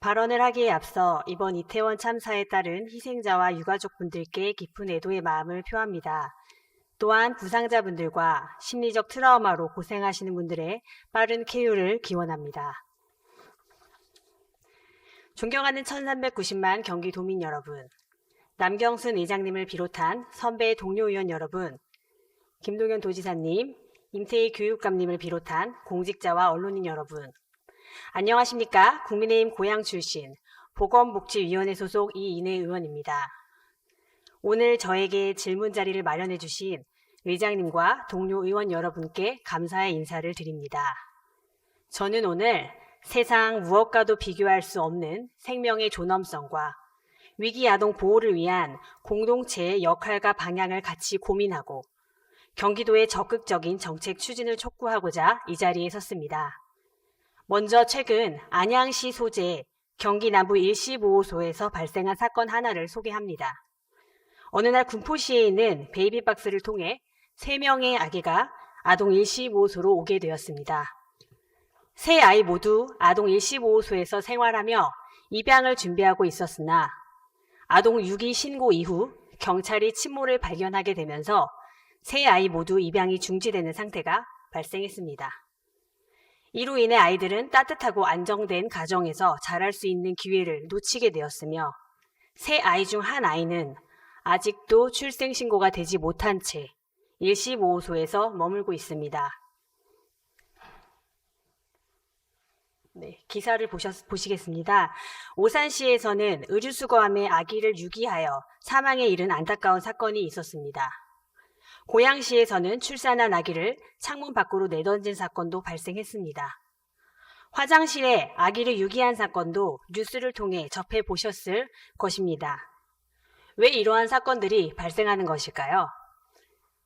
발언을 하기에 앞서 이번 이태원 참사에 따른 희생자와 유가족분들께 깊은 애도의 마음을 표합니다. 또한 부상자분들과 심리적 트라우마로 고생하시는 분들의 빠른 쾌유를 기원합니다. 존경하는 1390만 경기도민 여러분, 남경순 의장님을 비롯한 선배 동료 의원 여러분, 김동연 도지사님, 임태희 교육감님을 비롯한 공직자와 언론인 여러분, 안녕하십니까? 국민의힘 고양 출신 보건복지위원회 소속 이인혜 의원입니다. 오늘 저에게 질문 자리를 마련해 주신 의장님과 동료 의원 여러분께 감사의 인사를 드립니다. 저는 오늘 세상 무엇과도 비교할 수 없는 생명의 존엄성과 위기 아동 보호를 위한 공동체의 역할과 방향을 같이 고민하고 경기도의 적극적인 정책 추진을 촉구하고자 이 자리에 섰습니다. 먼저 최근 안양시 소재 경기 남부 115호소에서 발생한 사건 하나를 소개합니다. 어느 날 군포시에 있는 베이비박스를 통해 3명의 아기가 아동 115호소로 오게 되었습니다. 세 아이 모두 아동 115호소에서 생활하며 입양을 준비하고 있었으나 아동 유기 신고 이후 경찰이 친모를 발견하게 되면서 세 아이 모두 입양이 중지되는 상태가 발생했습니다. 이로 인해 아이들은 따뜻하고 안정된 가정에서 자랄 수 있는 기회를 놓치게 되었으며 세 아이 중 한 아이는 아직도 출생신고가 되지 못한 채 115호소에서 머물고 있습니다. 기사를 보시겠습니다. 오산시에서는 의류수거함에 아기를 유기하여 사망에 이른 안타까운 사건이 있었습니다. 고양시에서는 출산한 아기를 창문 밖으로 내던진 사건도 발생했습니다. 화장실에 아기를 유기한 사건도 뉴스를 통해 접해보셨을 것입니다. 왜 이러한 사건들이 발생하는 것일까요?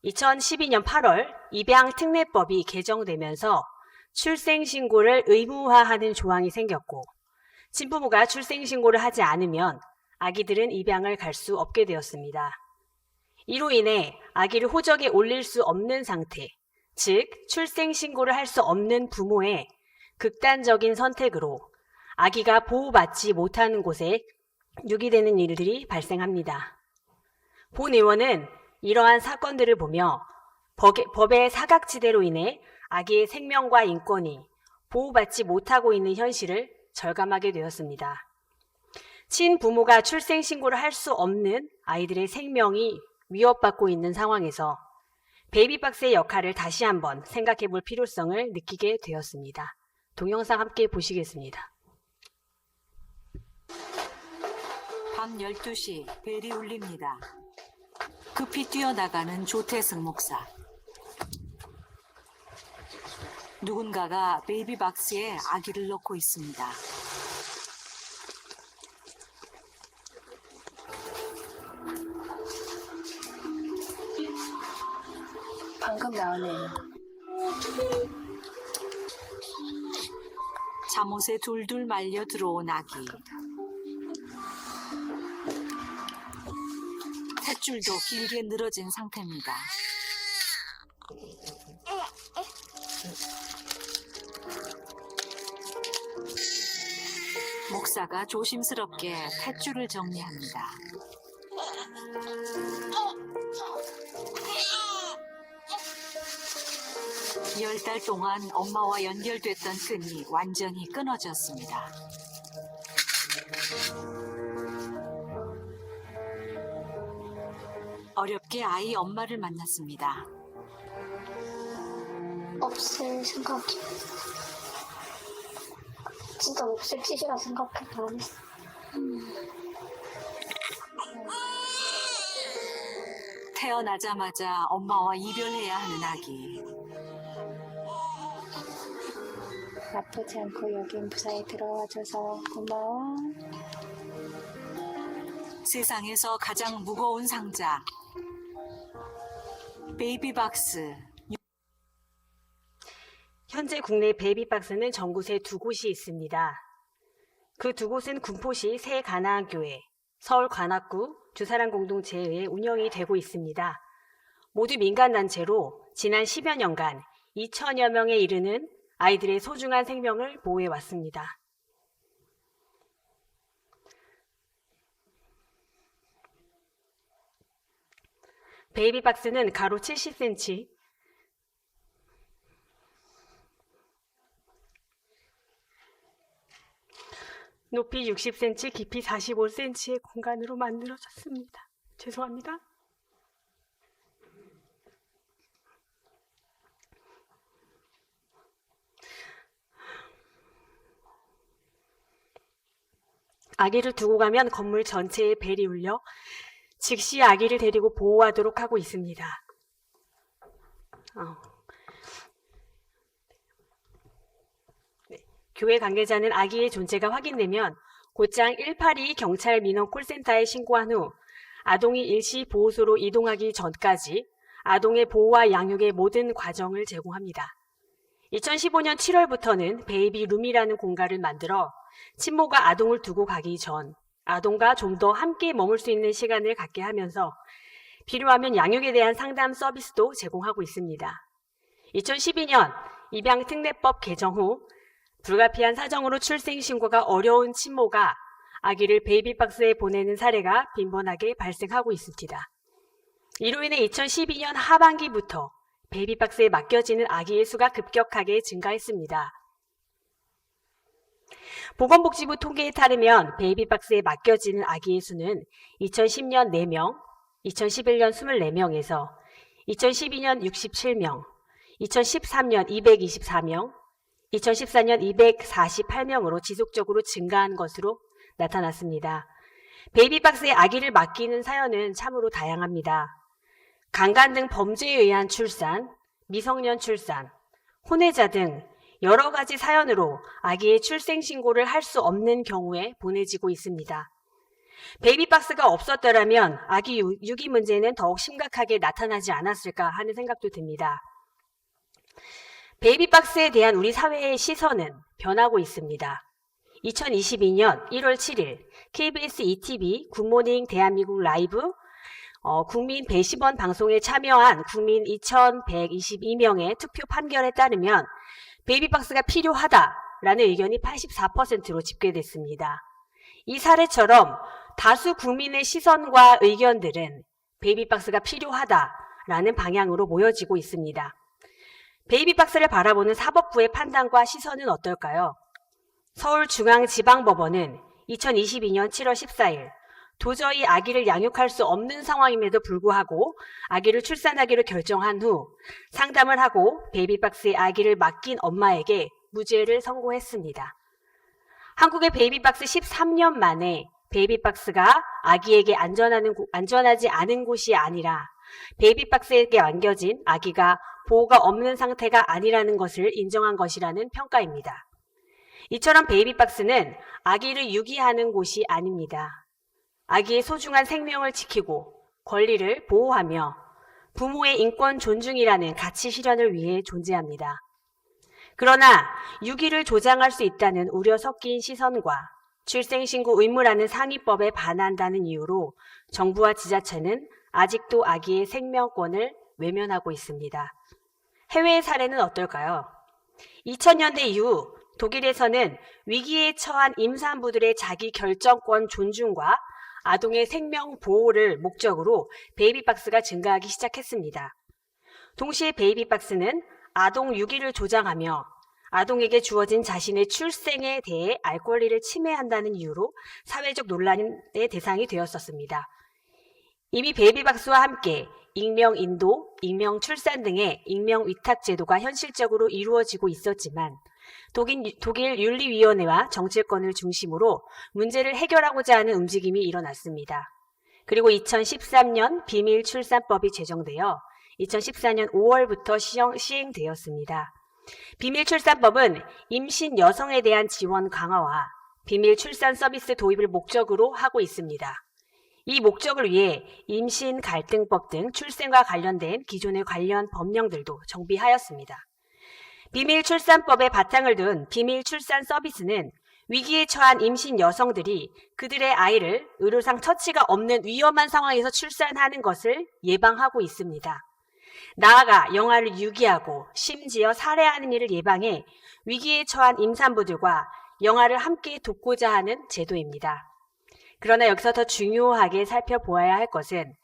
2012년 8월 입양특례법이 개정되면서 출생신고를 의무화하는 조항이 생겼고 친부모가 출생신고를 하지 않으면 아기들은 입양을 갈 수 없게 되었습니다. 이로 인해 아기를 호적에 올릴 수 없는 상태, 즉 출생신고를 할 수 없는 부모의 극단적인 선택으로 아기가 보호받지 못하는 곳에 유기되는 일들이 발생합니다. 본 의원은 이러한 사건들을 보며 법의 사각지대로 인해 아기의 생명과 인권이 보호받지 못하고 있는 현실을 절감하게 되었습니다. 친부모가 출생신고를 할 수 없는 아이들의 생명이 위협받고 있는 상황에서 베이비박스의 역할을 다시 한번 생각해 볼 필요성을 느끼게 되었습니다. 동영상 함께 보시겠습니다. 밤 12시 벨이 울립니다. 급히 뛰어나가는 조태승 목사. 누군가가 베이비박스에 아기를 넣고 있습니다. 방금 나오네요. 잠옷에 둘둘 말려 들어온 아기. 탯줄도 길게 늘어진 상태입니다. 목사가 조심스럽게 탯줄을 정리합니다. 열 달 동안 엄마와 연결됐던 끈이 완전히 끊어졌습니다. 어렵게 아이 엄마를 만났습니다. 없을 생각이 진짜 없을 짓이라 생각해도 안 했어. 태어나자마자 엄마와 이별해야 하는 아기. 아프지 않고 여기 무사히 들어와줘서 고마워. 세상에서 가장 무거운 상자. 베이비박스. 현재 국내 베이비박스는 전곳에 2곳이 있습니다. 그 2곳은 군포시 새가나안교회, 서울 관악구 주사랑 공동체에 의해 운영이 되고 있습니다. 모두 민간단체로 지난 10여 년간 2천여 명에 이르는 아이들의 소중한 생명을 보호해왔습니다. 베이비박스는 가로 70cm, 높이 60cm, 깊이 45cm의 공간으로 만들어졌습니다. 죄송합니다. 아기를 두고 가면 건물 전체에 벨이 울려 즉시 아기를 데리고 보호하도록 하고 있습니다. 교회 관계자는 아기의 존재가 확인되면 곧장 182 경찰 민원 콜센터에 신고한 후 아동이 일시 보호소로 이동하기 전까지 아동의 보호와 양육의 모든 과정을 제공합니다. 2015년 7월부터는 베이비룸이라는 공간을 만들어 친모가 아동을 두고 가기 전 아동과 좀 더 함께 머물 수 있는 시간을 갖게 하면서 필요하면 양육에 대한 상담 서비스도 제공하고 있습니다. 2012년 입양특례법 개정 후 불가피한 사정으로 출생신고가 어려운 친모가 아기를 베이비박스에 보내는 사례가 빈번하게 발생하고 있습니다. 이로 인해 2012년 하반기부터 베이비박스에 맡겨지는 아기의 수가 급격하게 증가했습니다. 보건복지부 통계에 따르면 베이비박스에 맡겨지는 아기의 수는 2010년 4명, 2011년 24명에서 2012년 67명, 2013년 224명, 2014년 248명으로 지속적으로 증가한 것으로 나타났습니다. 베이비박스에 아기를 맡기는 사연은 참으로 다양합니다. 강간 등 범죄에 의한 출산, 미성년 출산, 혼외자 등 여러 가지 사연으로 아기의 출생신고를 할 수 없는 경우에 보내지고 있습니다. 베이비박스가 없었더라면 아기 유기 문제는 더욱 심각하게 나타나지 않았을까 하는 생각도 듭니다. 베이비박스에 대한 우리 사회의 시선은 변하고 있습니다. 2022년 1월 7일 KBS ETV 굿모닝 대한민국 라이브 국민 배심원 방송에 참여한 국민 2,122명의 투표 판결에 따르면 베이비박스가 필요하다라는 의견이 84%로 집계됐습니다. 이 사례처럼 다수 국민의 시선과 의견들은 베이비박스가 필요하다라는 방향으로 모여지고 있습니다. 베이비박스를 바라보는 사법부의 판단과 시선은 어떨까요? 서울중앙지방법원은 2022년 7월 14일 도저히 아기를 양육할 수 없는 상황임에도 불구하고 아기를 출산하기로 결정한 후 상담을 하고 베이비박스에 아기를 맡긴 엄마에게 무죄를 선고했습니다. 한국의 베이비박스 13년 만에 베이비박스가 아기에게 안전하지 않은 곳이 아니라 베이비박스에게 안겨진 아기가 보호가 없는 상태가 아니라는 것을 인정한 것이라는 평가입니다. 이처럼 베이비박스는 아기를 유기하는 곳이 아닙니다. 아기의 소중한 생명을 지키고 권리를 보호하며 부모의 인권 존중이라는 가치 실현을 위해 존재합니다. 그러나 유기를 조장할 수 있다는 우려 섞인 시선과 출생신고 의무라는 상위법에 반한다는 이유로 정부와 지자체는 아직도 아기의 생명권을 외면하고 있습니다. 해외의 사례는 어떨까요? 2000년대 이후 독일에서는 위기에 처한 임산부들의 자기 결정권 존중과 아동의 생명 보호를 목적으로 베이비박스가 증가하기 시작했습니다. 동시에 베이비박스는 아동 유기를 조장하며 아동에게 주어진 자신의 출생에 대해 알 권리를 침해한다는 이유로 사회적 논란의 대상이 되었었습니다. 이미 베이비박스와 함께 익명 인도, 익명 출산 등의 익명 위탁 제도가 현실적으로 이루어지고 있었지만 독일 윤리위원회와 정치권을 중심으로 문제를 해결하고자 하는 움직임이 일어났습니다. 그리고 2013년 비밀출산법이 제정되어 2014년 5월부터 시행되었습니다. 비밀출산법은 임신 여성에 대한 지원 강화와 비밀출산 서비스 도입을 목적으로 하고 있습니다. 이 목적을 위해 임신 갈등법 등 출생과 관련된 기존의 관련 법령들도 정비하였습니다. 비밀출산법의 바탕을 둔 비밀출산 서비스는 위기에 처한 임신 여성들이 그들의 아이를 의료상 처치가 없는 위험한 상황에서 출산하는 것을 예방하고 있습니다. 나아가 영아를 유기하고 심지어 살해하는 일을 예방해 위기에 처한 임산부들과 영아를 함께 돕고자 하는 제도입니다. 그러나 여기서 더 중요하게 살펴보아야 할 것은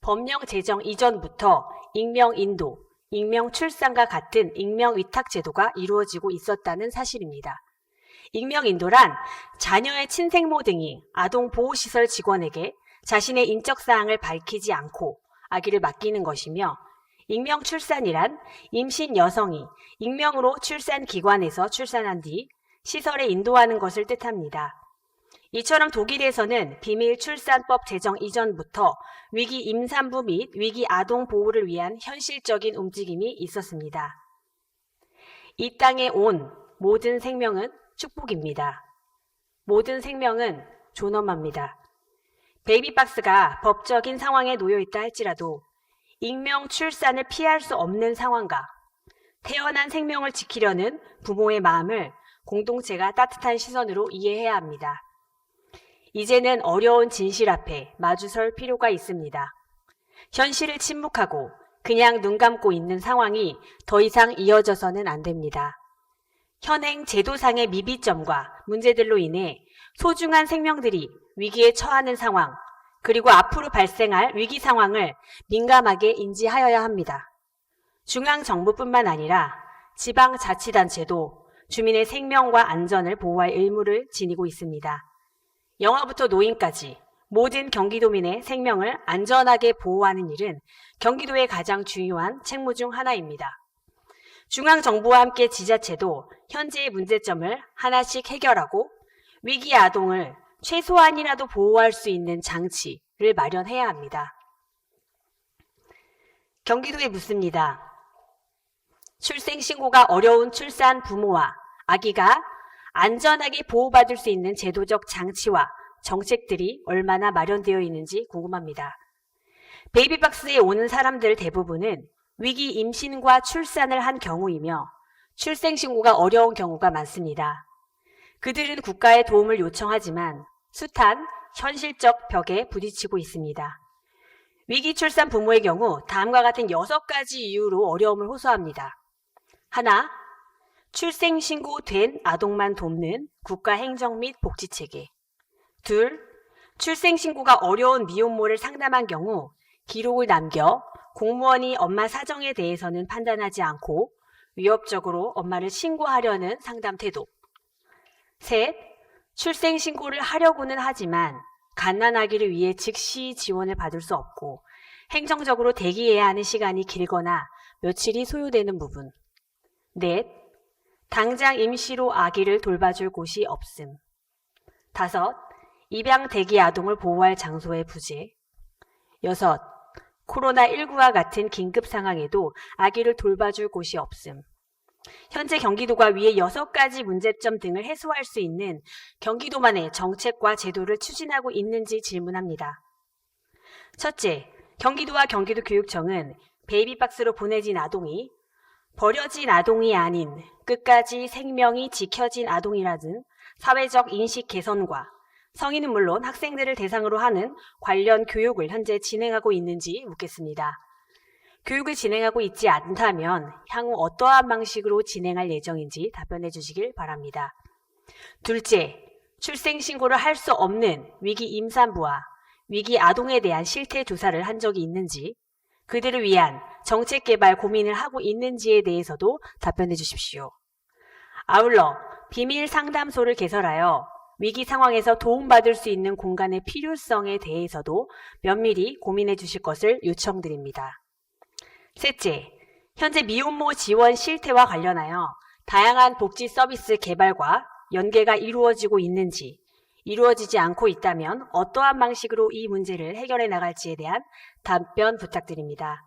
법령 제정 이전부터 익명 인도, 익명 출산과 같은 익명 위탁 제도가 이루어지고 있었다는 사실입니다. 익명 인도란 자녀의 친생모 등이 아동보호시설 직원에게 자신의 인적사항을 밝히지 않고 아기를 맡기는 것이며, 익명 출산이란 임신 여성이 익명으로 출산기관에서 출산한 뒤 시설에 인도하는 것을 뜻합니다. 이처럼 독일에서는 비밀 출산법 제정 이전부터 위기 임산부 및 위기 아동 보호를 위한 현실적인 움직임이 있었습니다. 이 땅에 온 모든 생명은 축복입니다. 모든 생명은 존엄합니다. 베이비박스가 법적인 상황에 놓여 있다 할지라도 익명 출산을 피할 수 없는 상황과 태어난 생명을 지키려는 부모의 마음을 공동체가 따뜻한 시선으로 이해해야 합니다. 이제는 어려운 진실 앞에 마주설 필요가 있습니다. 현실을 침묵하고 그냥 눈 감고 있는 상황이 더 이상 이어져서는 안 됩니다. 현행 제도상의 미비점과 문제들로 인해 소중한 생명들이 위기에 처하는 상황, 그리고 앞으로 발생할 위기 상황을 민감하게 인지하여야 합니다. 중앙정부뿐만 아니라 지방자치단체도 주민의 생명과 안전을 보호할 의무를 지니고 있습니다. 영아부터 노인까지 모든 경기도민의 생명을 안전하게 보호하는 일은 경기도의 가장 중요한 책무 중 하나입니다. 중앙정부와 함께 지자체도 현재의 문제점을 하나씩 해결하고 위기 아동을 최소한이라도 보호할 수 있는 장치를 마련해야 합니다. 경기도에 묻습니다. 출생신고가 어려운 출산 부모와 아기가 안전하게 보호받을 수 있는 제도적 장치와 정책들이 얼마나 마련되어 있는지 궁금합니다. 베이비박스에 오는 사람들 대부분은 위기 임신과 출산을 한 경우이며 출생신고가 어려운 경우가 많습니다. 그들은 국가의 도움을 요청하지만 숱한 현실적 벽에 부딪히고 있습니다. 위기 출산 부모의 경우 다음과 같은 6가지 이유로 어려움을 호소합니다. 하나, 출생신고된 아동만 돕는 국가 행정 및 복지체계. 둘, 출생신고가 어려운 미혼모를 상담한 경우 기록을 남겨 공무원이 엄마 사정에 대해서는 판단하지 않고 위협적으로 엄마를 신고하려는 상담 태도. 셋, 출생신고를 하려고는 하지만 갓난아기를 위해 즉시 지원을 받을 수 없고 행정적으로 대기해야 하는 시간이 길거나 며칠이 소요되는 부분. 넷, 당장 임시로 아기를 돌봐줄 곳이 없음. 다섯, 입양 대기 아동을 보호할 장소의 부재. 여섯, 코로나19와 같은 긴급 상황에도 아기를 돌봐줄 곳이 없음. 현재 경기도가 위의 6가지 문제점 등을 해소할 수 있는 경기도만의 정책과 제도를 추진하고 있는지 질문합니다. 첫째, 경기도와 경기도교육청은 베이비박스로 보내진 아동이 버려진 아동이 아닌 끝까지 생명이 지켜진 아동이라는 사회적 인식 개선과 성인은 물론 학생들을 대상으로 하는 관련 교육을 현재 진행하고 있는지 묻겠습니다. 교육을 진행하고 있지 않다면 향후 어떠한 방식으로 진행할 예정인지 답변해 주시길 바랍니다. 둘째, 출생신고를 할 수 없는 위기 임산부와 위기 아동에 대한 실태 조사를 한 적이 있는지, 그들을 위한 정책 개발 고민을 하고 있는지에 대해서도 답변해 주십시오. 아울러 비밀 상담소를 개설하여 위기 상황에서 도움받을 수 있는 공간의 필요성에 대해서도 면밀히 고민해 주실 것을 요청드립니다. 셋째, 현재 미혼모 지원 실태와 관련하여 다양한 복지 서비스 개발과 연계가 이루어지고 있는지, 이루어지지 않고 있다면 어떠한 방식으로 이 문제를 해결해 나갈지에 대한 답변 부탁드립니다.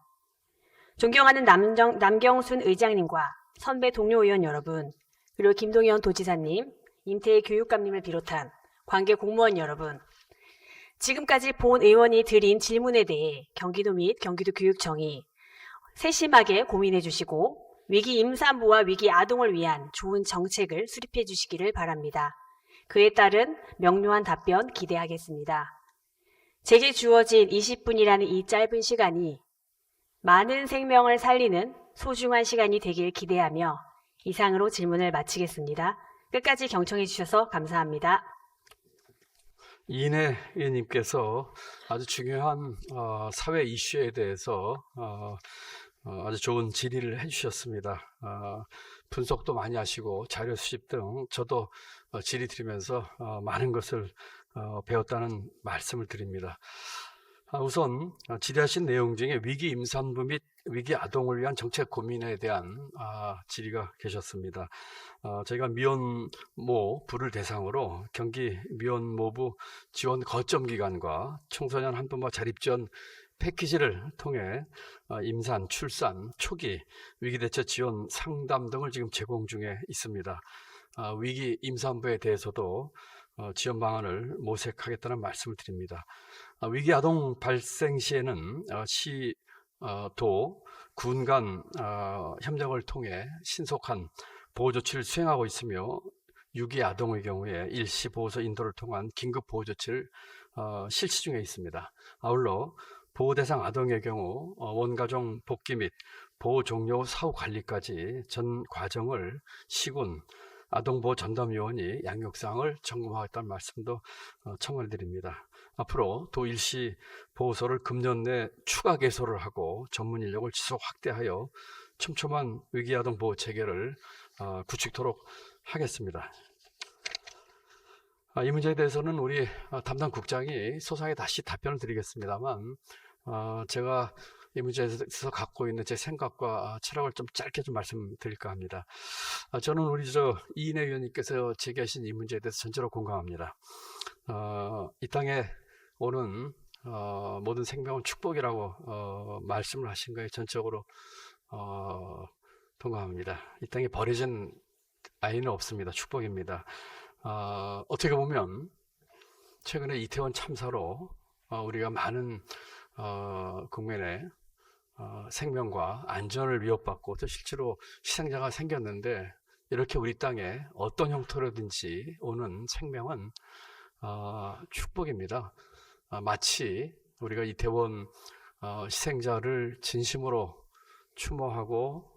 존경하는 남경순 의장님과 선배 동료 의원 여러분, 그리고 김동연 도지사님, 임태희 교육감님을 비롯한 관계 공무원 여러분, 지금까지 본 의원이 드린 질문에 대해 경기도 및 경기도교육청이 세심하게 고민해 주시고 위기 임산부와 위기 아동을 위한 좋은 정책을 수립해 주시기를 바랍니다. 그에 따른 명료한 답변 기대하겠습니다. 제게 주어진 20분이라는 이 짧은 시간이 많은 생명을 살리는 소중한 시간이 되길 기대하며 이상으로 질문을 마치겠습니다. 끝까지 경청해 주셔서 감사합니다. 이인혜 의원님께서 아주 중요한 사회 이슈에 대해서 아주 좋은 질의를 해주셨습니다. 분석도 많이 하시고 자료 수집 등 저도 질의 드리면서 많은 것을 배웠다는 말씀을 드립니다. 우선 질의하신 내용 중에 위기 임산부 및 위기 아동을 위한 정책 고민에 대한 질의가 계셨습니다. 저희가 미혼모부를 대상으로 경기 미혼모부 지원 거점 기관과 청소년 한부모 자립지원 패키지를 통해 임산, 출산, 초기 위기대처 지원 상담 등을 지금 제공 중에 있습니다. 위기 임산부에 대해서도 지원 방안을 모색하겠다는 말씀을 드립니다. 위기 아동 발생 시에는 시, 도, 군 간 협력을 통해 신속한 보호 조치를 수행하고 있으며 유기 아동의 경우에 일시 보호소 인도를 통한 긴급 보호 조치를 실시 중에 있습니다. 아울러 보호 대상 아동의 경우 원가정 복귀 및 보호 종료 사후 관리까지 전 과정을 시군 아동보호 전담위원이 양육사항을 점검하겠다는 말씀도 청을 드립니다. 앞으로 도 일시 보호소를 금년 내 추가 개소를 하고 전문 인력을 지속 확대하여 촘촘한 위기아동 보호 체계를 구축토록 하겠습니다. 이 문제에 대해서는 우리 담당 국장이 소상히 다시 답변을 드리겠습니다만 제가 이 문제에 대해서 갖고 있는 제 생각과 철학을 좀 짧게 좀 말씀드릴까 합니다. 저는 우리 이인혜 의원님께서 제기하신 이 문제에 대해서 전적으로 공감합니다. 이 땅에 오는 모든 생명은 축복이라고 말씀을 하신 거에 전적으로 동감합니다. 이 땅에 버려진 아이는 없습니다. 축복입니다. 어떻게 보면 최근에 이태원 참사로 우리가 많은 국민의 생명과 안전을 위협받고 또 실제로 희생자가 생겼는데 이렇게 우리 땅에 어떤 형태로든지 오는 생명은 축복입니다. 마치 우리가 이태원 희생자를 진심으로 추모하고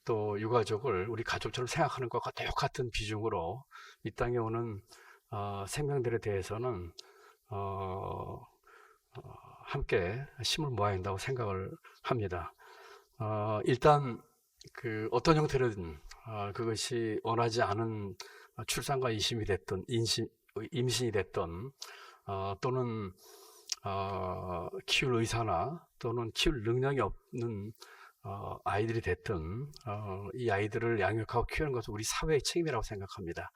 또 유가족을 우리 가족처럼 생각하는 것과 똑같은 비중으로 이 땅에 오는 생명들에 대해서는 함께 힘을 모아야 한다고 생각을 합니다. 일단 어떤 형태로든 그것이 원하지 않은 출산과 임신이 됐던 임신이 됐던 또는 키울 의사나 또는 키울 능력이 없는 아이들이 됐든 이 아이들을 양육하고 키우는 것은 우리 사회의 책임이라고 생각합니다.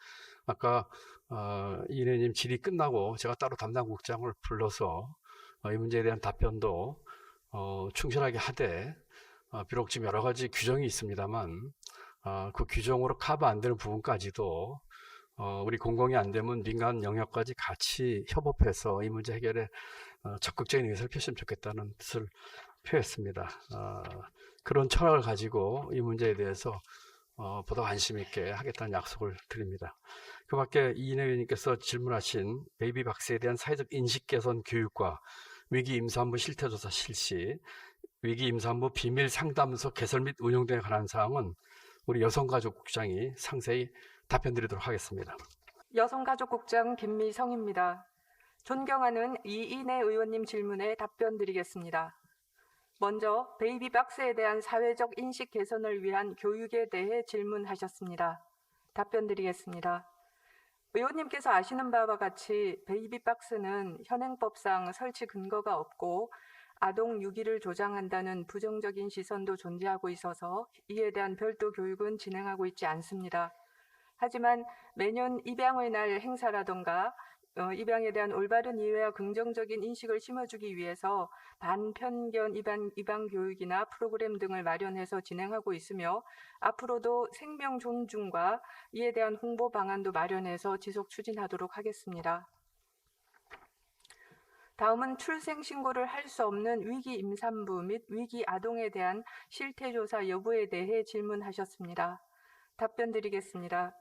아까 이인혜님 질의 끝나고 제가 따로 담당국장을 불러서 이 문제에 대한 답변도 충실하게 하되 비록 지금 여러 가지 규정이 있습니다만 그 규정으로 커버 안 되는 부분까지도 우리 공공이 안 되면 민간 영역까지 같이 협업해서 이 문제 해결에 적극적인 의사를 펴시면 좋겠다는 뜻을 표했습니다. 그런 철학을 가지고 이 문제에 대해서 보다 관심 있게 하겠다는 약속을 드립니다. 그 밖에 이인혜 의원님께서 질문하신 베이비박스에 대한 사회적 인식 개선 교육과 위기 임산부 실태조사 실시, 위기 임산부 비밀 상담소 개설 및 운영 등에 관한 사항은 우리 여성가족국장이 상세히 답변 드리도록 하겠습니다. 여성가족국장 김미성입니다. 존경하는 이인혜 의원님 질문에 답변 드리겠습니다. 먼저 베이비박스에 대한 사회적 인식 개선을 위한 교육에 대해 질문하셨습니다. 답변 드리겠습니다. 의원님께서 아시는 바와 같이 베이비박스는 현행법상 설치 근거가 없고 아동 유기를 조장한다는 부정적인 시선도 존재하고 있어서 이에 대한 별도 교육은 진행하고 있지 않습니다. 하지만 매년 입양의 날 행사라던가 입양에 대한 올바른 이해와 긍정적인 인식을 심어주기 위해서 반편견 입양 교육이나 프로그램 등을 마련해서 진행하고 있으며 앞으로도 생명 존중과 이에 대한 홍보 방안도 마련해서 지속 추진하도록 하겠습니다. 다음은 출생 신고를 할 수 없는 위기 임산부 및 위기 아동에 대한 실태조사 여부에 대해 질문하셨습니다. 답변 드리겠습니다.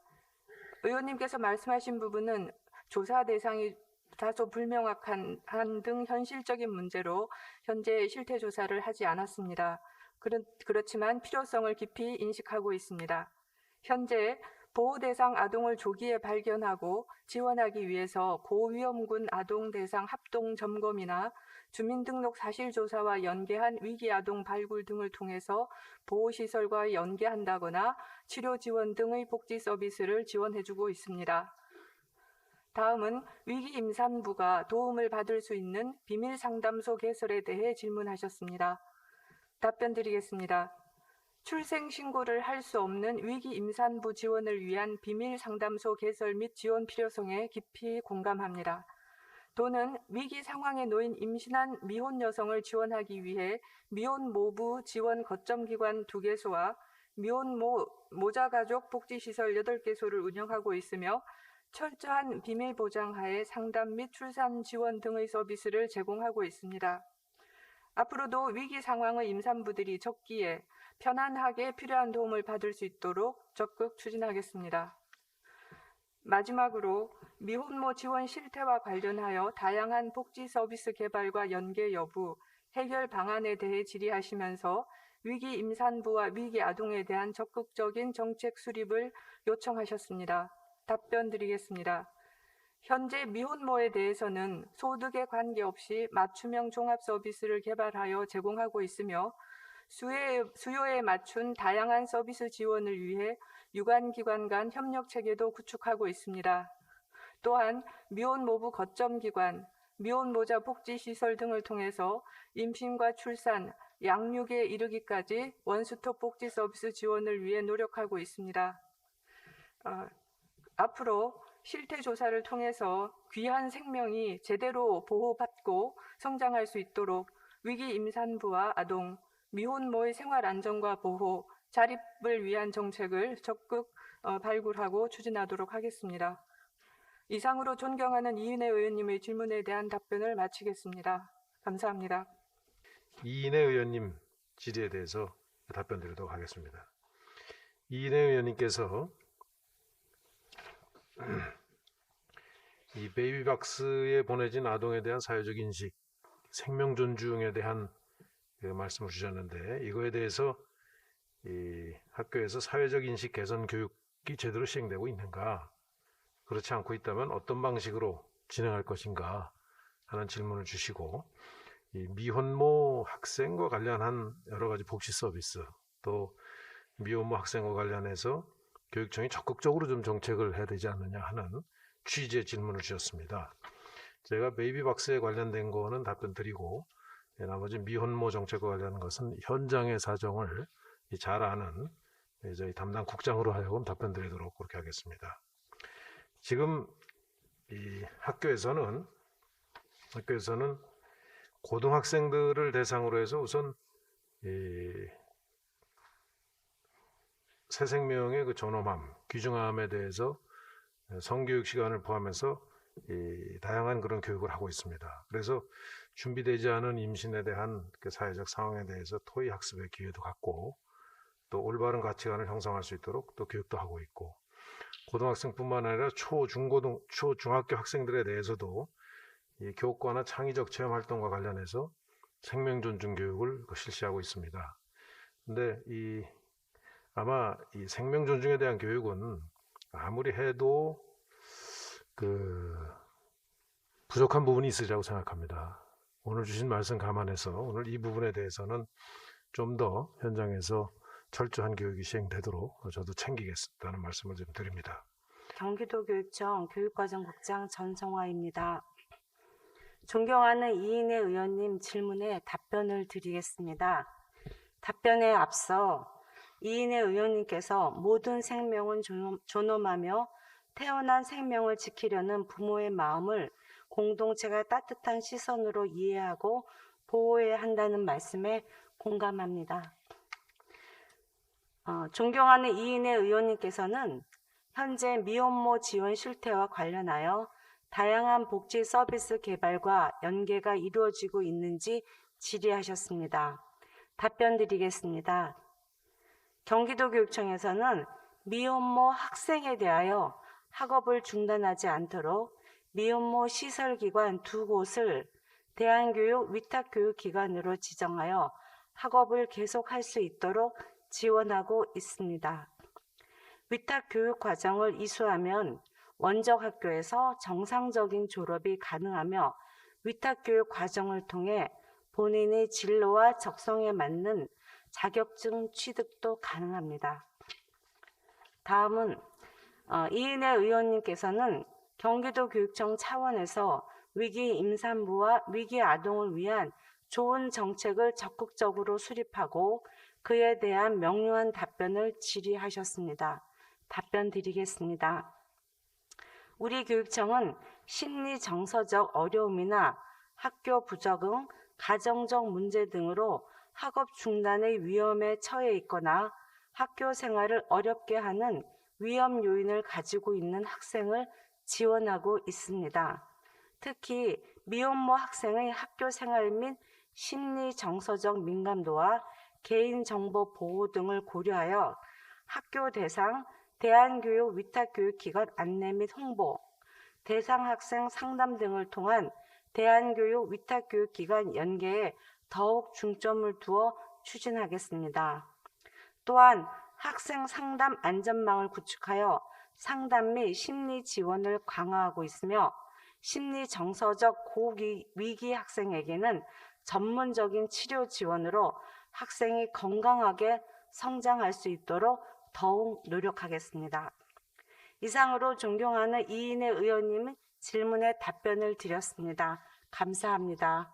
의원님께서 말씀하신 부분은 조사 대상이 다소 불명확한 등 현실적인 문제로 현재 실태조사를 하지 않았습니다. 그렇지만 필요성을 깊이 인식하고 있습니다. 현재 보호 대상 아동을 조기에 발견하고 지원하기 위해서 고위험군 아동 대상 합동 점검이나 주민등록 사실조사와 연계한 위기 아동 발굴 등을 통해서 보호시설과 연계한다거나 치료 지원 등의 복지 서비스를 지원해주고 있습니다. 다음은 위기 임산부가 도움을 받을 수 있는 비밀 상담소 개설에 대해 질문하셨습니다. 답변 드리겠습니다. 출생 신고를 할 수 없는 위기 임산부 지원을 위한 비밀 상담소 개설 및 지원 필요성에 깊이 공감합니다. 도는 위기 상황에 놓인 임신한 미혼 여성을 지원하기 위해 미혼모부 지원 거점기관 2개소와 미혼모 모자가족 복지시설 8개소를 운영하고 있으며 철저한 비밀 보장하에 상담 및 출산 지원 등의 서비스를 제공하고 있습니다. 앞으로도 위기 상황의 임산부들이 적기에 편안하게 필요한 도움을 받을 수 있도록 적극 추진하겠습니다. 마지막으로 미혼모 지원 실태와 관련하여 다양한 복지 서비스 개발과 연계 여부, 해결 방안에 대해 질의하시면서 위기 임산부와 위기 아동에 대한 적극적인 정책 수립을 요청하셨습니다. 답변 드리겠습니다. 현재 미혼모에 대해서는 소득에 관계없이 맞춤형 종합 서비스를 개발하여 제공하고 있으며 수요에 맞춘 다양한 서비스 지원을 위해 유관기관 간 협력 체계도 구축하고 있습니다. 또한 미혼모부 거점기관, 미혼모자 복지시설 등을 통해서 임신과 출산, 양육에 이르기까지 원스톱 복지 서비스 지원을 위해 노력하고 있습니다. 앞으로 실태 조사를 통해서 귀한 생명이 제대로 보호받고 성장할 수 있도록 위기 임산부와 아동, 미혼모의 생활 안전과 보호, 자립을 위한 정책을 적극 발굴하고 추진하도록 하겠습니다. 이상으로 존경하는 이인혜 의원님의 질문에 대한 답변을 마치겠습니다. 감사합니다. 이인혜 의원님 질의에 대해서 답변 드리도록 하겠습니다. 이인혜 의원님께서 이 베이비박스에 보내진 아동에 대한 사회적 인식, 생명 존중에 대한 말씀을 주셨는데, 이거에 대해서 이 학교에서 사회적 인식 개선 교육이 제대로 시행되고 있는가, 그렇지 않고 있다면 어떤 방식으로 진행할 것인가 하는 질문을 주시고, 이 미혼모 학생과 관련한 여러 가지 복지 서비스, 또 미혼모 학생과 관련해서 교육청이 적극적으로 좀 정책을 해야 되지 않느냐 하는 취지의 질문을 주셨습니다. 제가 베이비박스에 관련된 거는 답변 드리고, 나머지 미혼모 정책과 관련한 것은 현장의 사정을 잘 아는 저희 담당 국장으로 하여금 답변 드리도록 그렇게 하겠습니다. 지금 이 학교에서는 고등학생들을 대상으로 해서 우선 새 생명의 그 존엄함, 귀중함에 대해서 성교육 시간을 포함해서 다양한 그런 교육을 하고 있습니다. 그래서 준비되지 않은 임신에 대한 그 사회적 상황에 대해서 토의 학습의 기회도 갖고, 또 올바른 가치관을 형성할 수 있도록 또 교육도 하고 있고, 고등학생뿐만 아니라 초중학교 학생들에 대해서도 이 교과나 창의적 체험 활동과 관련해서 생명 존중 교육을 실시하고 있습니다. 근데 아마 이 생명 존중에 대한 교육은 아무리 해도 부족한 부분이 있으리라고 생각합니다. 오늘 주신 말씀 감안해서 오늘 이 부분에 대해서는 좀 더 현장에서 철저한 교육이 시행되도록 저도 챙기겠다는 말씀을 좀 드립니다. 경기도교육청 교육과정국장 전성화입니다. 존경하는 이인혜 의원님 질문에 답변을 드리겠습니다. 답변에 앞서 이인혜 의원님께서 모든 생명은 존엄하며 태어난 생명을 지키려는 부모의 마음을 공동체가 따뜻한 시선으로 이해하고 보호해야 한다는 말씀에 공감합니다. 존경하는 이인혜 의원님께서는 현재 미혼모 지원 실태와 관련하여 다양한 복지 서비스 개발과 연계가 이루어지고 있는지 질의하셨습니다. 답변 드리겠습니다. 경기도교육청에서는 미혼모 학생에 대하여 학업을 중단하지 않도록 미혼모 시설기관 2곳을 대안교육 위탁교육기관으로 지정하여 학업을 계속할 수 있도록 지원하고 있습니다. 위탁 교육 과정을 이수하면 원적 학교에서 정상적인 졸업이 가능하며 위탁 교육 과정을 통해 본인의 진로와 적성에 맞는 자격증 취득도 가능합니다. 다음은 이인혜 의원님께서는 경기도교육청 차원에서 위기 임산부와 위기 아동을 위한 좋은 정책을 적극적으로 수립하고 그에 대한 명료한 답변을 질의하셨습니다. 답변 드리겠습니다. 우리 교육청은 심리 정서적 어려움이나 학교 부적응, 가정적 문제 등으로 학업 중단의 위험에 처해 있거나 학교 생활을 어렵게 하는 위험 요인을 가지고 있는 학생을 지원하고 있습니다. 특히 미혼모 학생의 학교 생활 및 심리 정서적 민감도와 개인정보 보호 등을 고려하여 학교 대상 대안교육 위탁교육기관 안내 및 홍보, 대상 학생 상담 등을 통한 대안교육 위탁교육기관 연계에 더욱 중점을 두어 추진하겠습니다. 또한 학생 상담 안전망을 구축하여 상담 및 심리 지원을 강화하고 있으며 심리 정서적 고위기 학생에게는 전문적인 치료 지원으로 학생이 건강하게 성장할 수 있도록 더욱 노력하겠습니다. 이상으로 존경하는 이인혜 의원님 질문에 답변을 드렸습니다. 감사합니다.